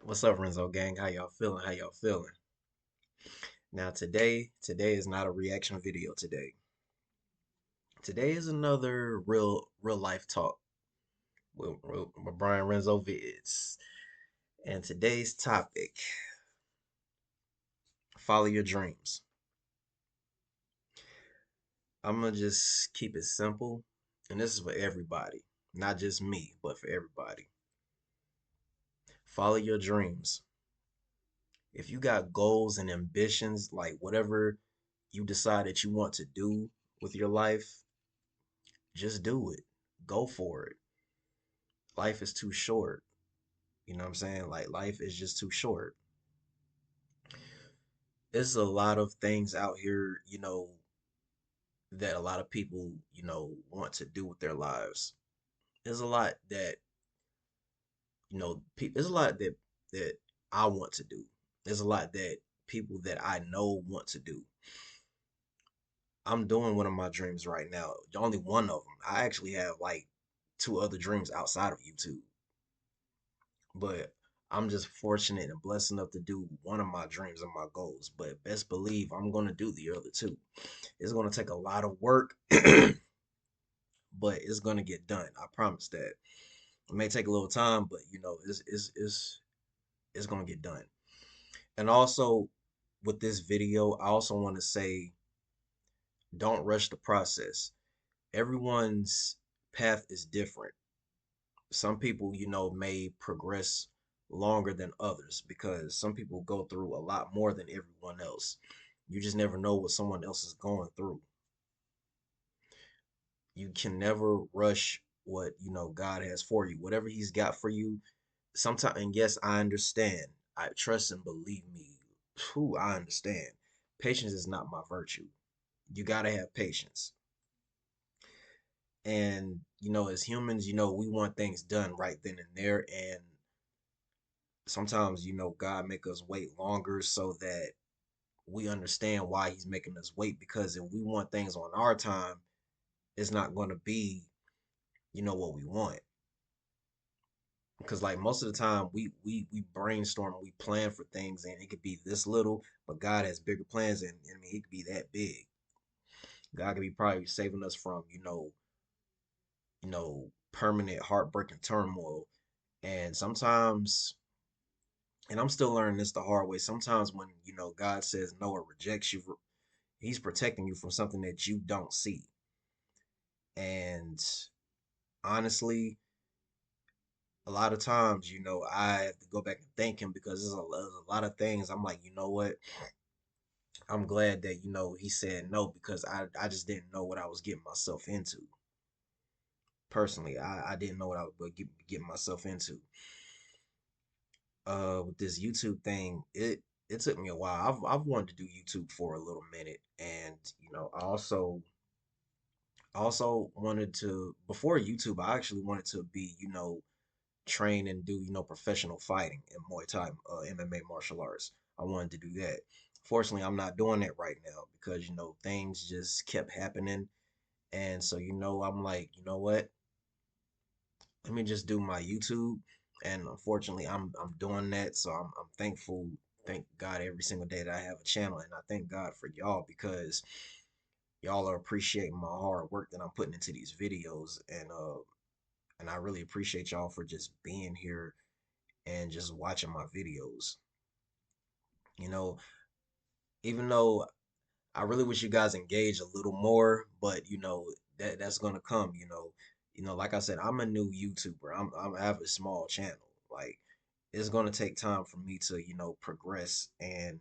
What's up, Renzo gang? How y'all feeling? How y'all feeling? Now today is not a reaction video today. Today is another real life talk with Brian Renzo Vids. And today's topic, follow your dreams. I'm gonna just keep it simple, and this is for everybody, not just me, but for everybody. Follow your dreams. If you got goals and ambitions, like whatever you decide that you want to do with your life, just do it. Go for it. Life is too short. You know what I'm saying? Like life is just too short. There's a lot of things out here, that a lot of people, want to do with their lives. There's a lot that, there's a lot that I want to do. There's a lot that people that I know want to do. I'm doing one of my dreams right now. Only one of them. I actually have like two other dreams outside of YouTube. But I'm just fortunate and blessed enough to do one of my dreams and my goals. But best believe I'm gonna do the other two. It's gonna take a lot of work, but it's gonna get done. I promise that. It may take a little time, but it's gonna get done. And also with this video, I also want to say don't rush the process. Everyone's path is different. Some people, may progress longer than others because some people go through a lot more than everyone else. You just never know what someone else is going through. You can never rush what, God has for you. Whatever he's got for you, sometimes, and yes, I understand. I trust and believe me. Whew, I understand. Patience is not my virtue. You got to have patience. And, as humans, we want things done right then and there. And sometimes God make us wait longer so that we understand why he's making us wait, because if we want things on our time, it's not going to be what we want. Because like most of the time we brainstorm, we plan for things, and it could be this little, but God has bigger plans, and I mean it could be that big. God could be probably saving us from permanent heartbreaking turmoil. And sometimes, and I'm still learning this the hard way, sometimes when God says no or rejects you, he's protecting you from something that you don't see. And honestly, a lot of times, I have to go back and thank him because there's a lot of things I'm like, you know what? I'm glad that, he said no, because I just didn't know what I was getting myself into. Personally, I didn't know what I was getting myself into. With this YouTube thing, it took me a while. I've wanted to do YouTube for a little minute, and I also wanted to, before YouTube, I actually wanted to be, train and do, professional fighting in Muay Thai, MMA martial arts. I wanted to do that. Fortunately, I'm not doing that right now because, things just kept happening. And so, I'm like, you know what? Let me just do my YouTube. And unfortunately, I'm doing that. So I'm thankful. Thank God every single day that I have a channel. And I thank God for y'all because y'all are appreciating my hard work that I'm putting into these videos. And I really appreciate y'all for just being here and just watching my videos. You know, even though I really wish you guys engage a little more, but that's gonna come. Like I said, I'm a new YouTuber. I have a small channel. Like it's gonna take time for me to progress and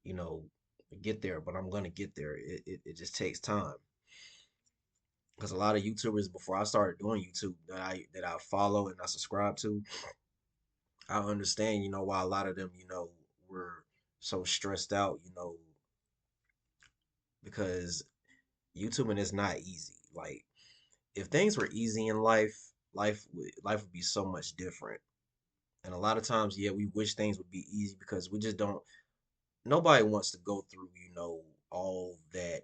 you know get there, but I'm gonna get there. It just takes time because a lot of YouTubers before I started doing YouTube that I follow and I subscribe to, I understand, why a lot of them, were so stressed out, because YouTubing is not easy. Like, if things were easy in life, life would be so much different. And a lot of times, yeah, we wish things would be easy because we just don't. Nobody wants to go through, all that.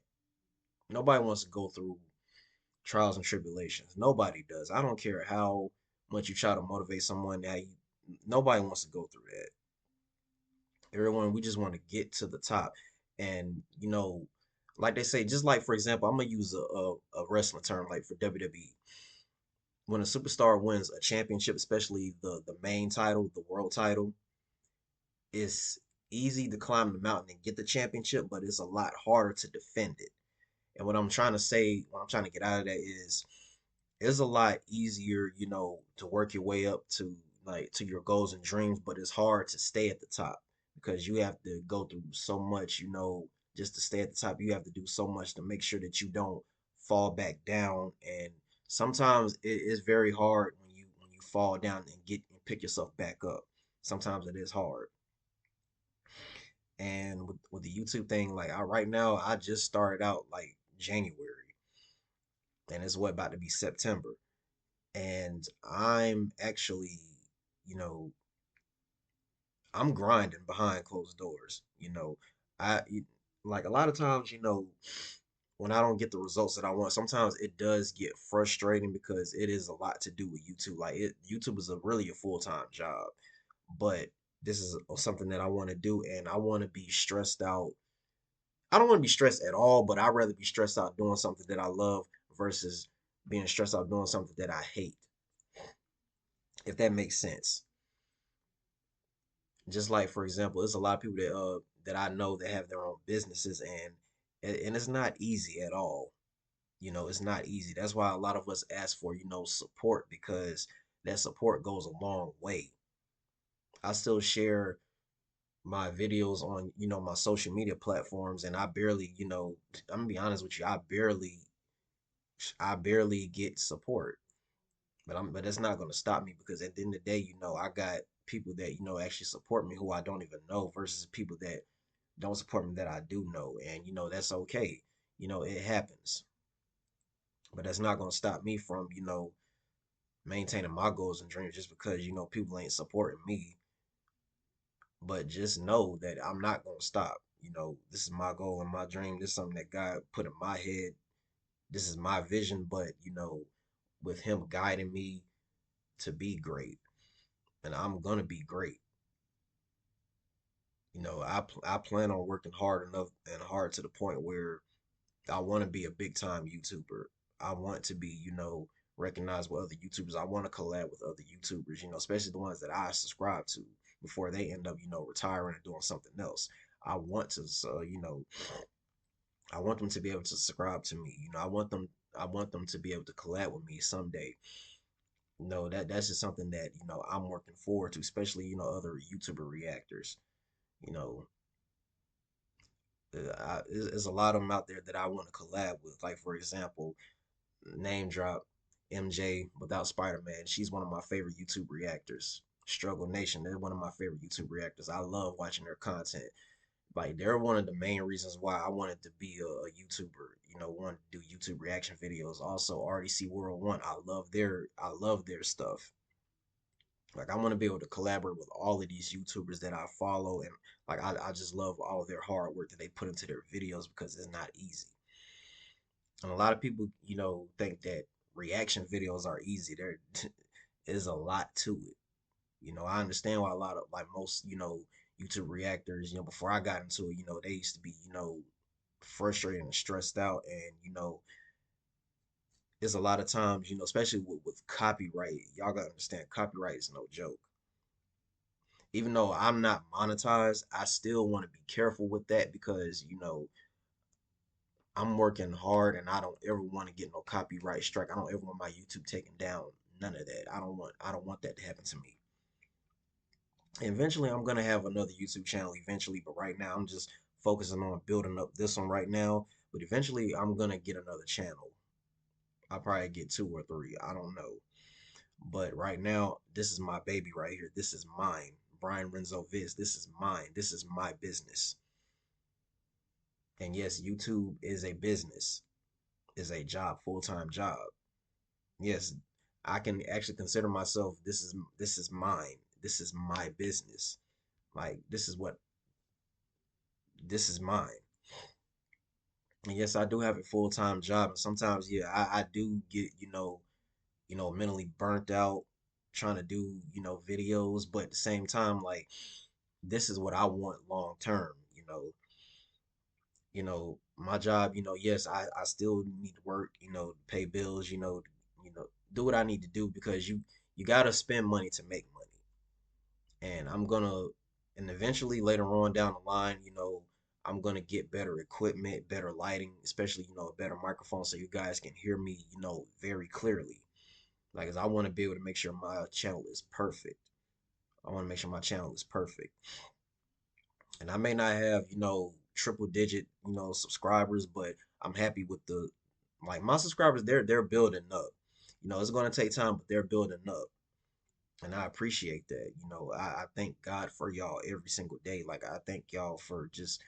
Nobody wants to go through trials and tribulations. Nobody does. I don't care how much you try to motivate someone. How Nobody wants to go through that. Everyone, we just want to get to the top. And, like they say, just like, for example, I'm going to use a wrestling term like for WWE. When a superstar wins a championship, especially the main title, the world title, it's easy to climb the mountain and get the championship, but it's a lot harder to defend it. And what I'm trying to say, what I'm trying to get out of that is it's a lot easier, to work your way up to like to your goals and dreams, but it's hard to stay at the top because you have to go through so much, just to stay at the top. You have to do so much to make sure that you don't fall back down. And sometimes it is very hard when you fall down and get and pick yourself back up. Sometimes it is hard. And with the YouTube thing, like right now, I just started out like January, and it's what about to be September. And I'm actually, you know, I'm grinding behind closed doors. I like a lot of times, when I don't get the results that I want, sometimes it does get frustrating because it is a lot to do with YouTube. Like YouTube is really a full-time job, but this is something that I want to do, and I want to be stressed out. I don't want to be stressed at all, but I'd rather be stressed out doing something that I love versus being stressed out doing something that I hate, if that makes sense. Just like for example, there's a lot of people that I know that have their own businesses, and it's not easy at all. It's not easy. That's why a lot of us ask for, support, because that support goes a long way. I still share my videos on, my social media platforms, and I barely, I'm gonna be honest with you, I barely get support. But that's not gonna stop me, because at the end of the day, I got people that, actually support me who I don't even know versus people that don't support me that I do know. And that's okay. It happens. But that's not gonna stop me from, maintaining my goals and dreams just because, people ain't supporting me. But just know that I'm not gonna stop. This is my goal and my dream. This is something that God put in my head. This is my vision, but with him guiding me to be great, and I'm gonna be great. I plan on working hard enough and hard to the point where I want to be a big time YouTuber. I want to be, recognized with other YouTubers. I want to collab with other YouTubers, especially the ones that I subscribe to before they end up, retiring and doing something else. I want to, so, I want them to be able to subscribe to me. I want them to be able to collab with me someday. That's just something that, I'm working forward to, especially, other YouTuber reactors. You know, there's a lot of them out there that I want to collab with. Like for example, name drop MJ without Spider-Man. She's one of my favorite YouTube reactors. Struggle Nation, they're one of my favorite YouTube reactors. I love watching their content. Like they're one of the main reasons why I wanted to be a YouTuber. Wanted to do YouTube reaction videos. Also, RDC World One. I love their stuff. Like I want to be able to collaborate with all of these YouTubers that I follow, and like I just love all of their hard work that they put into their videos because it's not easy. And a lot of people, think that reaction videos are easy. There is a lot to it. I understand why a lot of like most, YouTube reactors, before I got into it, they used to be, frustrated and stressed out. And, it's a lot of times, especially with copyright, y'all gotta understand copyright is no joke. Even though I'm not monetized, I still want to be careful with that because, I'm working hard and I don't ever want to get no copyright strike. I don't ever want my YouTube taken down. None of that. I don't want that to happen to me. Eventually I'm gonna have another YouTube channel eventually, but right now I'm just focusing on building up this one right now. But eventually I'm gonna get another channel. I'll probably get two or three. I don't know. But right now, this is my baby right here. This is mine. Brian Renzo Vids. This is mine. This is my business. And yes, YouTube is a business, is a job, full-time job. Yes, I can actually consider myself, this is mine. This is my business. Like this is mine. And yes, I do have a full-time job, and sometimes, yeah, I do get, mentally burnt out trying to do, videos, but at the same time, like this is what I want long term, my job, yes, I still need to work, pay bills, do what I need to do because you gotta spend money to make money. And and eventually later on down the line, I'm gonna get better equipment, better lighting, especially, a better microphone so you guys can hear me, very clearly. Like, 'cause I want to be able to make sure my channel is perfect. I want to make sure my channel is perfect. And I may not have, triple digit, subscribers, but I'm happy with like my subscribers, they're building up. It's gonna take time, but they're building up. And I appreciate that. I thank God for y'all every single day. Like I thank y'all for just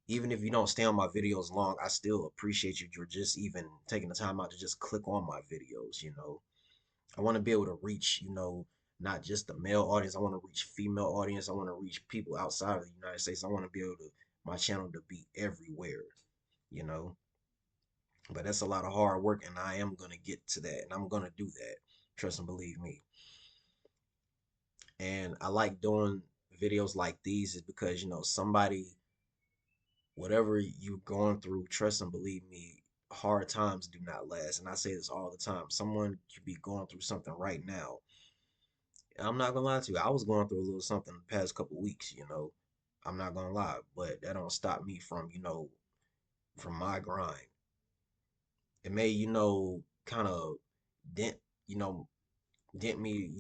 even if you don't stay on my videos long, I still appreciate you for just even taking the time out to just click on my videos. I want to be able to reach, not just the male audience. I want to reach female audience. I want to reach people outside of the United States. I want to be able to my channel to be everywhere, you know. But that's a lot of hard work, and I am gonna get to that, and I'm gonna do that. Trust and believe me. And I like doing videos like these is because somebody, whatever you're going through, trust and believe me, hard times do not last. And I say this all the time. Someone could be going through something right now. I'm not gonna lie to you. I was going through a little something the past couple weeks. I'm not gonna lie, but that don't stop me from, from my grind. It may, kind of dent, you know, dent me,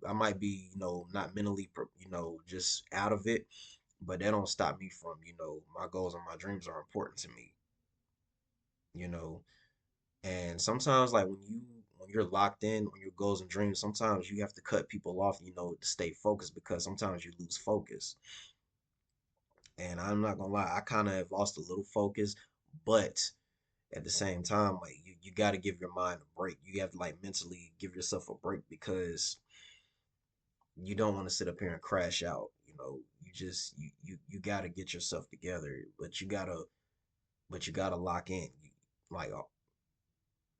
I might be, not mentally, just out of it, but that don't stop me from, my goals and my dreams are important to me, you know. And sometimes, like when you're locked in on your goals and dreams, sometimes you have to cut people off, to stay focused because sometimes you lose focus. And I'm not gonna lie, I kind of have lost a little focus, but at the same time, like you got to give your mind a break. You have to like mentally give yourself a break because you don't want to sit up here and crash out. You just you got to get yourself together, but you gotta lock in. Like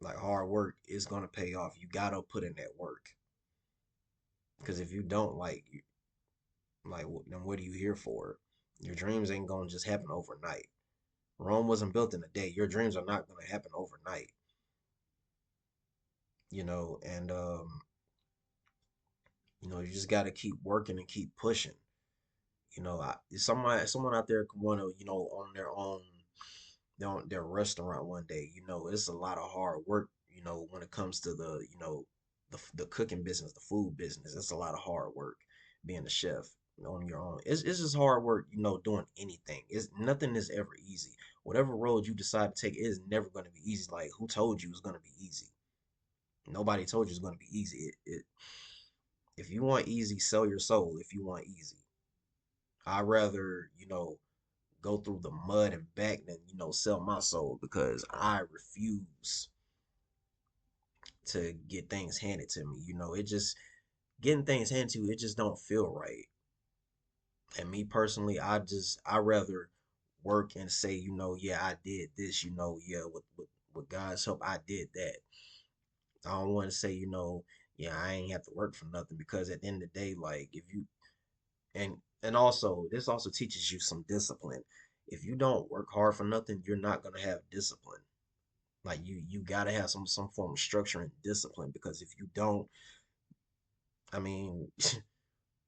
like hard work is gonna pay off. You gotta put in that work because if you don't, then what are you here for? Your dreams ain't gonna just happen overnight. Rome wasn't built in a day. Your dreams are not gonna happen overnight. And you just gotta keep working and keep pushing. Someone out there could want to, own their restaurant one day. It's a lot of hard work. When it comes to the cooking business, the food business, it's a lot of hard work being a chef on your own. It's just hard work. Doing anything. It's nothing is ever easy. Whatever road you decide to take is never going to be easy. Like who told you it's going to be easy? Nobody told you it's going to be easy. If you want easy, sell your soul. If you want easy, I'd rather go through the mud and back than sell my soul because I refuse to get things handed to me. It just getting things handed to you, it just don't feel right. And me personally, I rather work and say, yeah, I did this, yeah, with God's help, I did that. I don't want to say, yeah, I ain't have to work for nothing because at the end of the day, like if you and also this also teaches you some discipline. If you don't work hard for nothing, you're not gonna have discipline. Like you gotta have some form of structure and discipline because if you don't, I mean,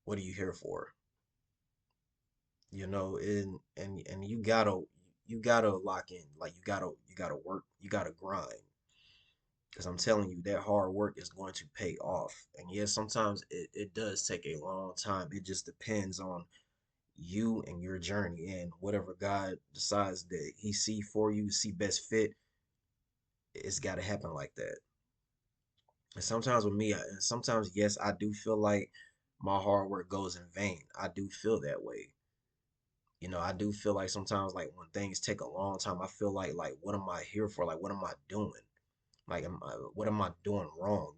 what are you here for? And you gotta lock in. Like you gotta work, you gotta grind. Because I'm telling you, that hard work is going to pay off. And yes, sometimes it does take a long time. It just depends on you and your journey and whatever God decides that He see for you, see best fit. It's got to happen like that. And sometimes with me, and sometimes yes, I do feel like my hard work goes in vain. I do feel that way. I do feel like sometimes like when things take a long time, I feel like what am I here for? Like what am I doing? Like what am I doing wrong?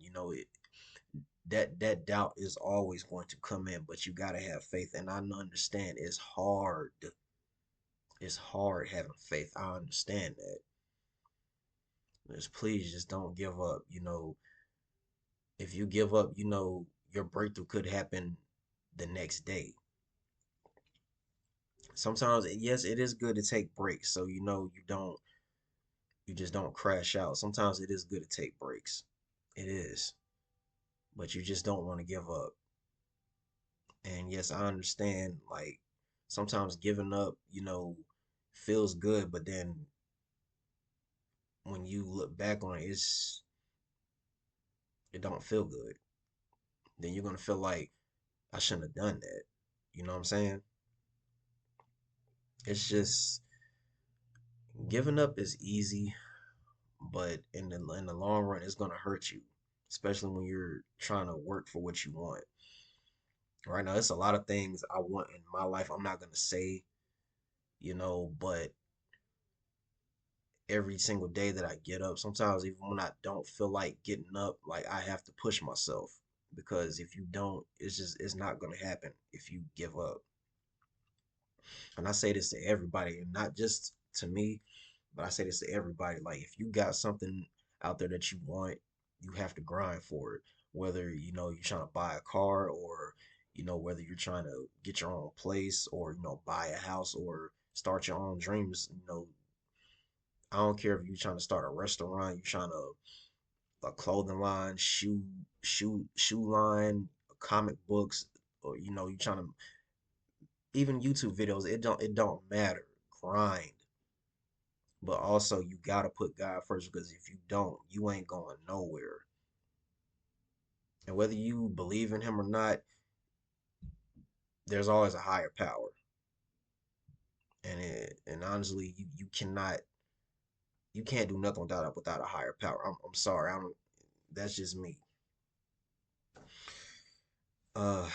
That doubt is always going to come in, but you gotta have faith. And I understand it's hard. It's hard having faith. I understand that. Just please just don't give up. If you give up, your breakthrough could happen the next day. Sometimes, yes, it is good to take breaks, so you just don't crash out. Sometimes it is good to take breaks. It is, but you just don't want to give up. And yes, I understand, like, sometimes giving up, feels good, but then when you look back on it, it don't feel good. Then you're gonna feel like I shouldn't have done that. You know what I'm saying? It's just giving up is easy, but in the long run, it's gonna hurt you, especially when you're trying to work for what you want. Right now, there's a lot of things I want in my life. I'm not gonna say, but every single day that I get up, sometimes even when I don't feel like getting up, like I have to push myself because if you don't, it's not gonna happen if you give up. And I say this to everybody, and not just to me, but I say this to everybody. Like if you got something out there that you want, you have to grind for it. Whether you're trying to buy a car, or whether you're trying to get your own place, or buy a house, or start your own dreams. I don't care if you're trying to start a restaurant, you're trying to a clothing line, shoe line, comic books, or you're trying to even YouTube videos. It don't matter. Grind, but also you gotta put God first because if you don't, you ain't going nowhere. And whether you believe in Him or not, there's always a higher power. And honestly, you can't do nothing without a higher power. I'm sorry, I don't. That's just me. Uh,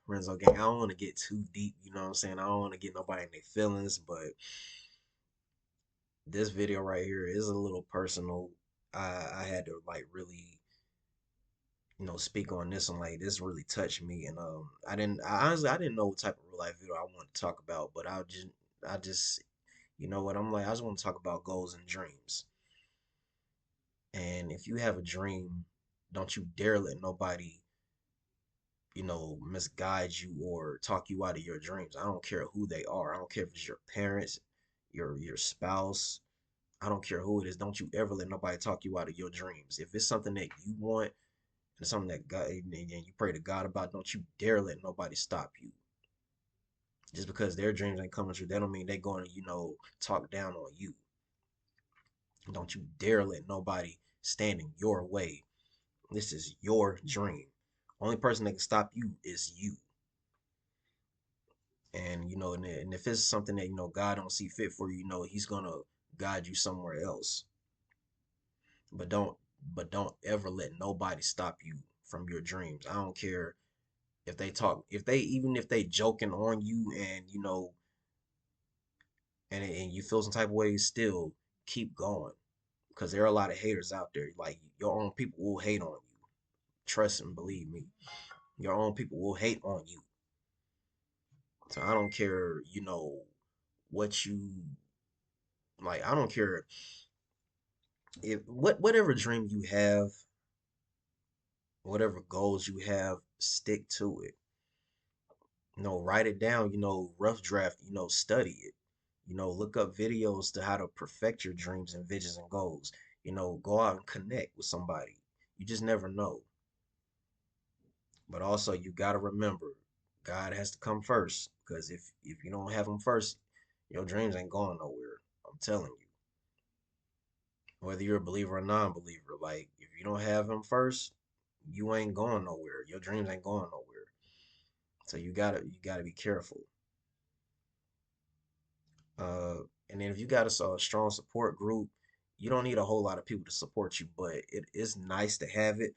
Renzo gang, I don't want to get too deep. You know what I'm saying? I don't want to get nobody in their feelings, but this video right here is a little personal. I had to like really speak on this, and like this really touched me. And I didn't know what type of real life video I wanted to talk about, but I just what I'm like, I just want to talk about goals and dreams. And if you have a dream, don't you dare let nobody misguide you or talk you out of your dreams. I don't care who they are. I don't care if it's your parents, your spouse. I don't care who it is. Don't you ever let nobody talk you out of your dreams. If it's something that you want and something that God and you pray to God about, don't you dare let nobody stop you. Just because their dreams ain't coming true, that don't mean they're going to, talk down on you. Don't you dare let nobody stand in your way. This is your dream. Only person that can stop you is you. And and if it's something that God don't see fit for you, He's gonna guide you somewhere else. But don't ever let nobody stop you from your dreams. I don't care if they talk, if they joking on you, and and you feel some type of way, still keep going because there are a lot of haters out there. Like your own people will hate on you. Trust and believe me, your own people will hate on you. So I don't care, what you like. I don't care if whatever dream you have, whatever goals you have, stick to it. Write it down, rough draft, study it. Look up videos to how to perfect your dreams and visions and goals. Go out and connect with somebody. You just never know. But also you gotta remember, God has to come first. Because if you don't have him first, your dreams ain't going nowhere. I'm telling you. Whether you're a believer or non-believer, like if you don't have him first, you ain't going nowhere. Your dreams ain't going nowhere. So you gotta be careful. Uh, and then if you got a strong support group, you don't need a whole lot of people to support you, but it is nice to have it.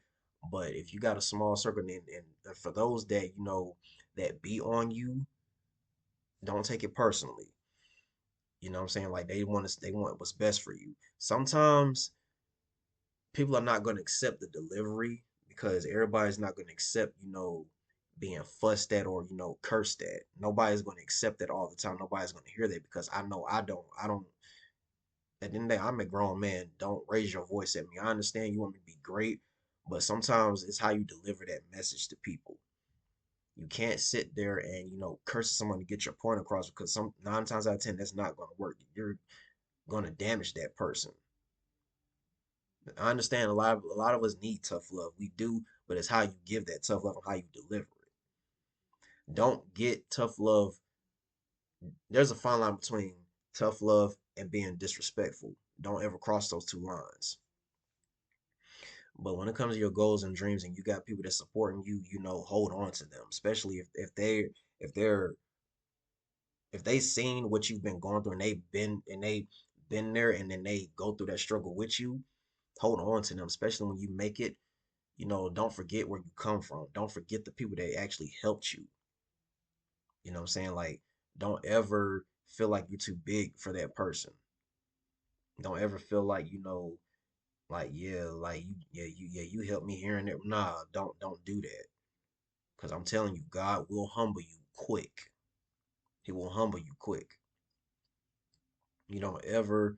But if you got a small circle, and for those that that be on you, don't take it personally. You know what I'm saying? Like they want what's best for you. Sometimes people are not going to accept the delivery because everybody's not going to accept, being fussed at or, cursed at. Nobody's going to accept that all the time. Nobody's going to hear that because I know I don't, at the end of the day, I'm a grown man. Don't raise your voice at me. I understand you want me to be great, But sometimes it's how you deliver that message to people. You can't sit there and curse someone to get your point across, because some 9 times out of 10 that's not going to work. You're going to damage that person. I understand a lot of us need tough love. We do, but it's how you give that tough love and how you deliver it. Don't get tough love. There's a fine line between tough love and being disrespectful. Don't ever cross those two lines. But when it comes to your goals and dreams, and you got people that's supporting you, hold on to them. Especially if they're if they seen what you've been going through, and they've been there, and then they go through that struggle with you, hold on to them. Especially when you make it, don't forget where you come from. Don't forget the people that actually helped you. You know what I'm saying? Like, don't ever feel like you're too big for that person. Don't ever feel like, like, yeah, like you helped me here and there. Nah, don't do that. Cause I'm telling you, God will humble you quick. He will humble you quick. You don't ever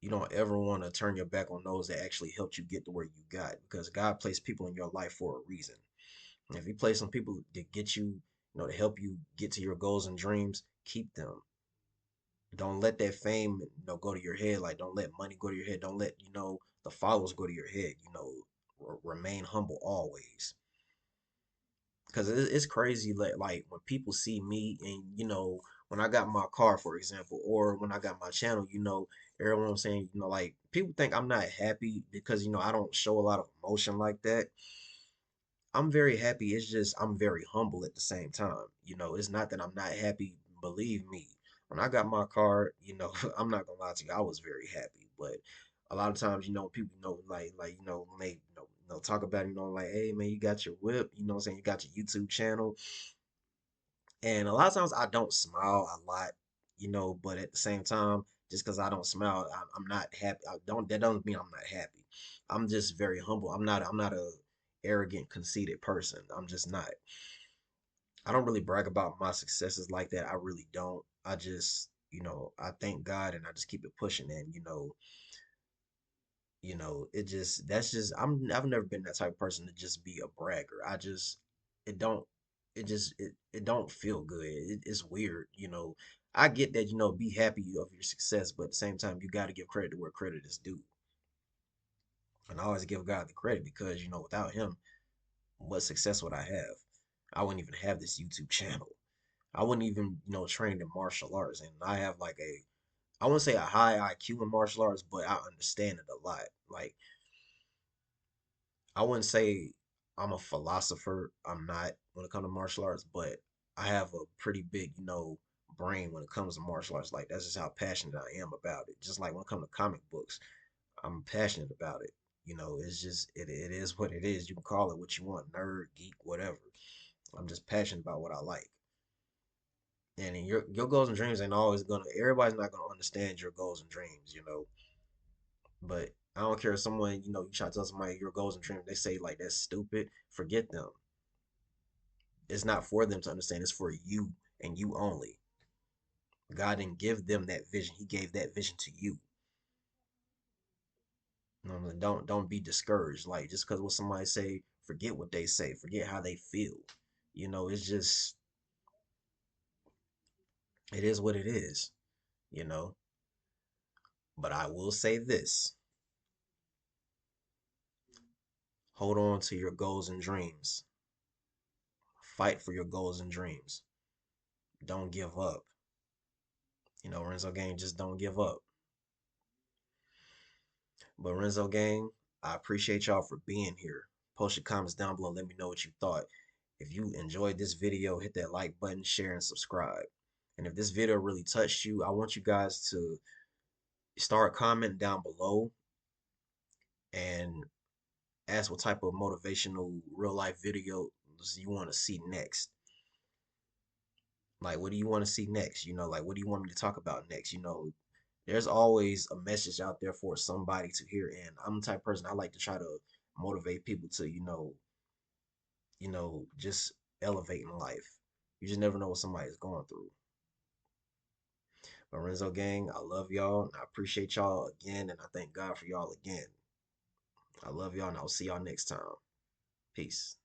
you don't ever want to turn your back on those that actually helped you get to where you got, because God placed people in your life for a reason. And if He placed some people to get you, to help you get to your goals and dreams, keep them. Don't let that fame, go to your head. Like, don't let money go to your head. Don't let, the followers go to your head. Remain humble always. Because it's crazy, like when people see me, and when I got my car, for example, or when I got my channel, everyone saying, like, people think I'm not happy because I don't show a lot of emotion like that. I'm very happy. It's just I'm very humble at the same time. It's not that I'm not happy. Believe me, when I got my car, I'm not gonna lie to you, I was very happy. But a lot of times, people, like, when they, talk about, like, hey man, you got your whip, what I'm saying, you got your YouTube channel, and a lot of times I don't smile a lot, but at the same time, just because I don't smile, I'm not happy. That doesn't mean I'm not happy. I'm just very humble. I'm not a arrogant, conceited person. I'm just not. I don't really brag about my successes like that. I really don't. I just, I thank God, and I just keep it pushing. And it just that's just I've never been that type of person to just be a bragger. It don't it don't feel good. It's weird. I get that, be happy of your success, but at the same time you got to give credit to where credit is due. And I always give God the credit, because without Him, what success would I have? I wouldn't even have this YouTube channel. I wouldn't even, train in martial arts. And I have like I wouldn't say a high IQ in martial arts, but I understand it a lot. Like, I wouldn't say I'm a philosopher. I'm not when it comes to martial arts, but I have a pretty big, brain when it comes to martial arts. Like, that's just how passionate I am about it. Just like when it comes to comic books, I'm passionate about it. It's just it is what it is. You can call it what you want, nerd, geek, whatever. I'm just passionate about what I like. And in your goals and dreams ain't always gonna everybody's not gonna understand your goals and dreams, But I don't care if someone, you try to tell somebody your goals and dreams, they say like that's stupid, forget them. It's not for them to understand, it's for you and you only. God didn't give them that vision. He gave that vision to you. Don't be discouraged. Like, just because what somebody say, forget what they say, forget how they feel. It's just it is what it is, you know. But I will say this: hold on to your goals and dreams. Fight for your goals and dreams. Don't give up. Renzo Gang, just don't give up. But Renzo Gang, I appreciate y'all for being here. Post your comments down below. Let me know what you thought. If you enjoyed this video, hit that like button, share, and subscribe. And if this video really touched you, I want you guys to start commenting down below and ask what type of motivational real life videos you want to see next. Like, what do you want to see next? Like, what do you want me to talk about next? There's always a message out there for somebody to hear. And I'm the type of person, I like to try to motivate people to, just elevate in life. You just never know what somebody's going through. But Renzo Gang, I love y'all and I appreciate y'all again. And I thank God for y'all again. I love y'all, and I'll see y'all next time. Peace.